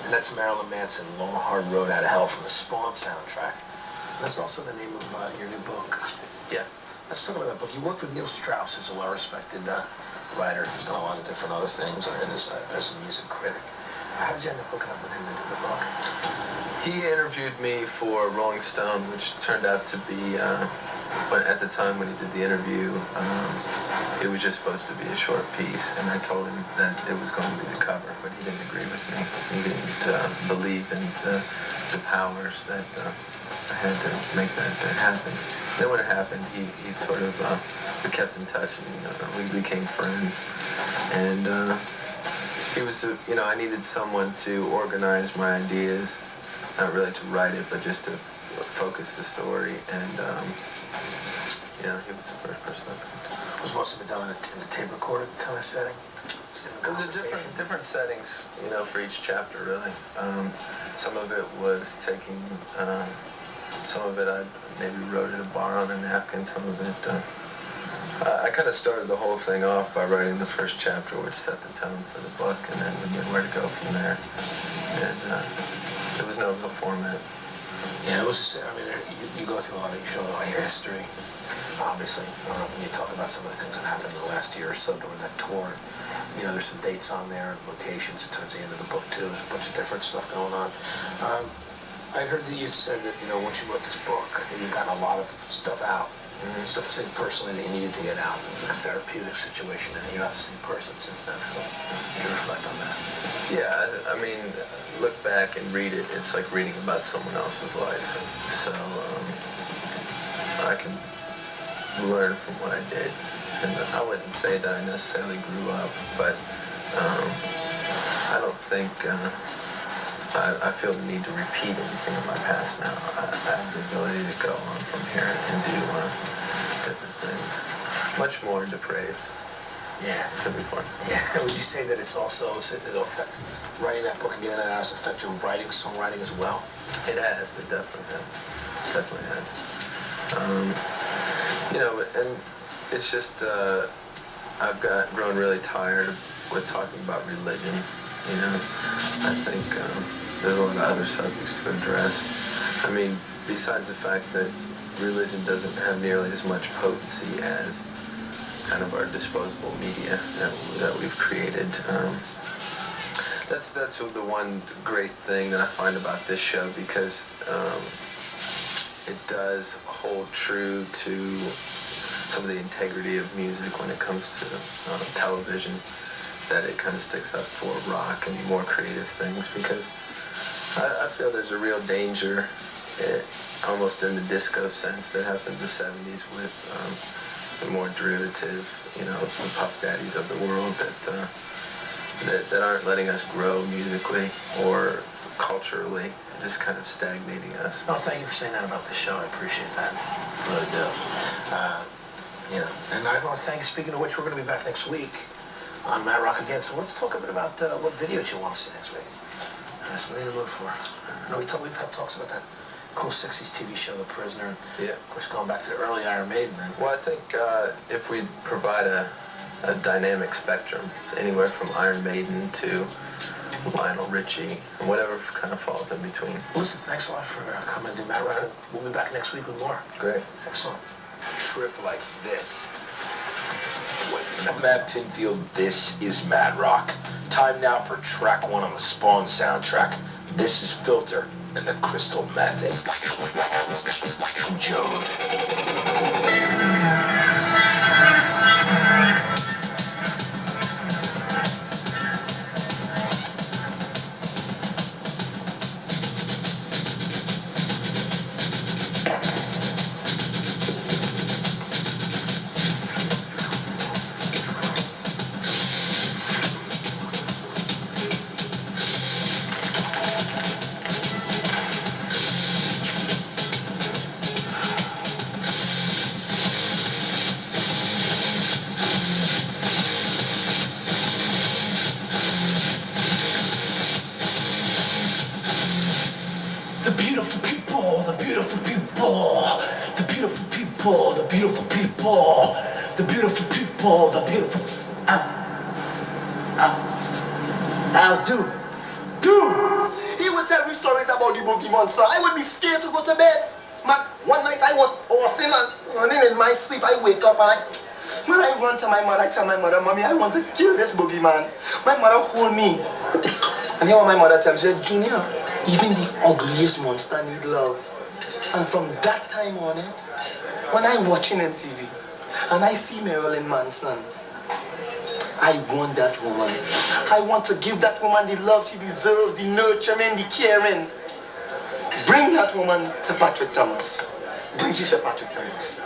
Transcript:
And that's Marilyn Manson, Long Hard Road Out of Hell from the Spawn soundtrack. And that's also the name of your new book. Yeah. Let's talk about that book. You worked with Neil Strauss, who's a well-respected writer who's done a lot of different other things, and as a music critic. How did you end up hooking up with him to do the book? He interviewed me for Rolling Stone, which turned out to be, at the time when he did the interview, it was just supposed to be a short piece, and I told him that it was going to be the cover, but he didn't agree with me. He didn't believe in the powers that I had to make that happen. Then when it happened, he sort of, we kept in touch, and we became friends, and he was, I needed someone to organize my ideas, not really to write it, but just to focus the story, and he was the first person I picked. Was most of it done in the tape recorded kind of setting? It was different settings, for each chapter, really. Some of it was taking, some of it I maybe wrote at a bar on a napkin, some of it, I kind of started the whole thing off by writing the first chapter, which set the tone for the book, and then we knew where to go from there. And there was no real format. Yeah, it was, you go through a lot of, you show a lot of your history, obviously. When you talk about some of the things that happened in the last year or so during that tour, there's some dates on there and locations towards the end of the book, too. There's a bunch of different stuff going on. I heard that you said that, once you wrote this book, you got a lot of stuff out. Stuff seen personally that you needed to get out. It was like a therapeutic situation, and you're not the same person since then. Can you reflect on that? Yeah, look back and read it. It's like reading about someone else's life. So I can learn from what I did. And I wouldn't say that I necessarily grew up, but I don't think I feel the need to repeat anything in my past now. I have the ability to go on from here and do different things. Much more depraved. Yeah. To be fun. Yeah. Would you say that it'll affect writing that book and getting that out has affected your writing, songwriting as well? It has. It definitely has. Definitely has. And it's just I've grown really tired with talking about religion. I think there's a lot of other subjects to address. Besides the fact that religion doesn't have nearly as much potency as kind of our disposable media that we've created. That's the one great thing that I find about this show, because it does hold true to some of the integrity of music when it comes to television, that it kind of sticks up for rock and more creative things, because I feel there's a real danger, almost in the disco sense, that happened in the 70s with the more derivative, the Puff Daddies of the world that aren't letting us grow musically or culturally, just kind of stagnating us. Oh, thank you for saying that about the show. I appreciate that. I really do. And I want to thank you. Speaking of which, we're going to be back next week on Mad Rock again. So let's talk a bit about what videos you want to see next week. That's what we're in the mood for. We've had talks about that cool 60s TV show, The Prisoner. Yeah. Of course, going back to the early Iron Maiden. Well, I think if we provide a dynamic spectrum, anywhere from Iron Maiden to Lionel Richie, and whatever kind of falls in between. Listen, thanks a lot for coming to Mad Rock. We'll be back next week with more. Great. Excellent. Trip like this. I'm Matt Pinfield. This is Mad Rock. Time now for track 1 on the Spawn soundtrack. This is Filter and the Crystal Method. Enjoy. The beautiful people, the beautiful people, the beautiful people, the beautiful people, the beautiful people, the beautiful. Ow, dude. He would tell me stories about the boogie monster. I would be scared to go to bed. Man, one night I was horsing and in my sleep I wake up and when I run to my mother, I tell my mother, Mommy, I want to kill this boogeyman. My mother hold me. And here what my mother tells me, she said, Junior, even the ugliest monster need love. And from that time on, when I'm watching MTV and I see Marilyn Manson, I want that woman. I want to give that woman the love she deserves, the nurturing, the caring. Bring that woman to Patrick Thomas. Bring she to Patrick Thomas.